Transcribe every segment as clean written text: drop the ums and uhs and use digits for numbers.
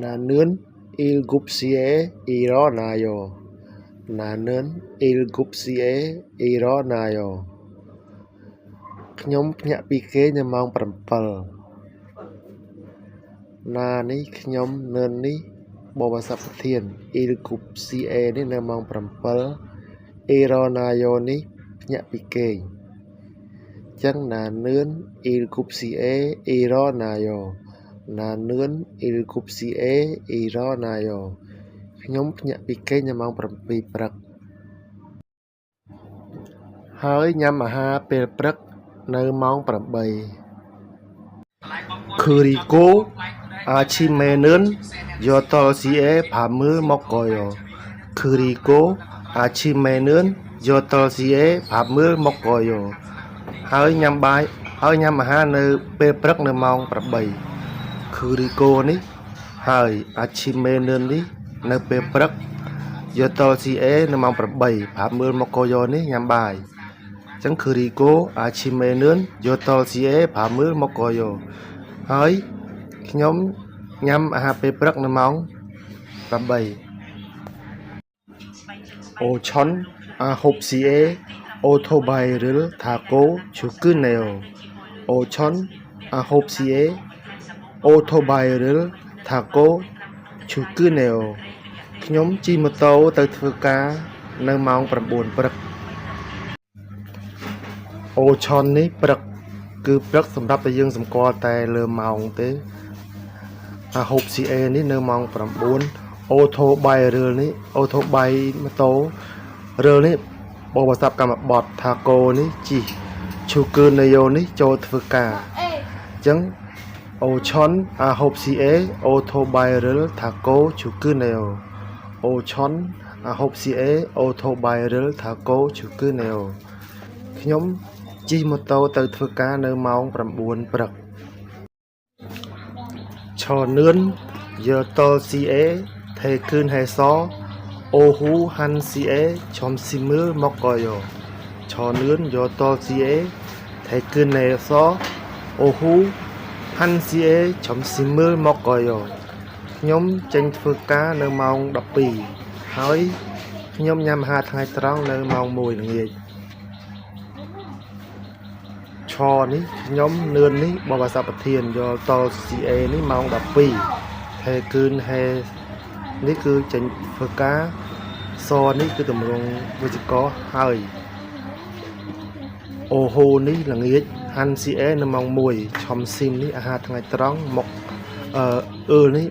Nanon il gupsie ironayo. Nanon il gupsie ironayo.ខ្ញុំភ្ញាក់ពីគេងនៅម៉ោង 7 ណានេះខ្ញុំនៅនេះបបសពធាន il gupsie នេះនៅម៉ោង 7 ironayo នេះភ្ញាក់ពីគេងចឹង Nanon il gupsie ironayo. Nanon il gupsie ironayo. ខ្ញុំភ្ញាក់ពីគេងនៅម៉ោង 7 ព្រឹកហើយញ៉ាំអាហារពេលព្រឹកនៅម៉ោង 8 Kirikou achimeneun yotol sie pamul mokoyo. Kirikou achimeneun yotol sie pamul mokoyo. ហើយញ៉ាំបាយហើយញ៉ាំអាហារនៅពេលព្រឹកនៅម៉ោង 8 Kirikou នេះហើយ achimeneun នេះនៅពេលព្រឹក yotol sie នៅម៉ោង 8 pamul mokoyo នេះញ៉ាំបាយចឹង Kirikou achimeneun yotol sie pamul mokoyo ហើយខ្ញុំញ៉ាំអាហារពេលព្រឹកនៅម៉ោង 8 Ochon ahopsie otobairil thako chukuneo. Ochon ahopsie otobairil thako chukuneo. ខ្ញុំជិះម៉ូតូទៅធ្វើការនៅម៉ោង 9 ព្រឹក Ochon នេះព្រឹកគឺព្រឹកសម្រាប់តែយើងសម្គាល់តែលើម៉ោងទេ ahopsie នេះនៅម៉ោង 9 otobairil នេះ otobai ម៉ូតូ រើនេះបបស័ព្ទកម្មបត្តិ Thako នេះជិះ Chukuneo នេះចូលធ្វើការអញ្ចឹង Ochon ahopsie otobairil thako chukuneo. Ochon ahopsie otobairil thako chukuneo. ខ្ញុំជិះម៉ូតូទៅធ្វើការនៅម៉ោង 9 ព្រឹក Chonun yotol sie thekun heso ohu han sie chomsimul mokoyo. Chonun yotol sie thekun heso ohu han sie chomsimul mokoyo. ខ្ញុំចេញធ្វើការនៅម៉ោង 12 ហើយខ្ញុំញ៉ាំអាហារថ្ងៃត្រង់នៅម៉ោង 1 ល្ងាច ឆនេះខ្ញុំនឿននេះបបសពធានយកតល CA នេះម៉ោង 12 ហើយគឺហេនេះគឺចេញធ្វើការសនេះគឺតម្រង់វិជ្ជកហើយអូហូនេះល្ងាច Han CA នៅម៉ោង 1 ឆំស៊ីមនេះអាហារថ្ងៃត្រង់មកនេះ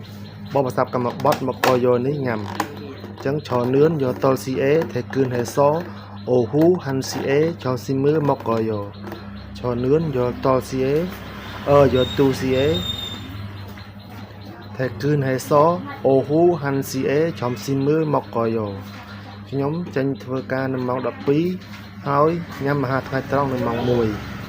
បបសពកម្មបត្តិមកកយោនេះញ៉ាំអញ្ចឹងឆនឿនយកតល CA ហើយគឺហេសអូហូ Han CA ឆំស៊ីមមកកយោ Chonun yotol sie yotu sie thekun heso ohu han sie chomsimul mokoyo ខ្ញុំចេញធ្វើការនៅម៉ោង 12 ហើយញ៉ាំអាហារថ្ងៃត្រង់នៅម៉ោង 1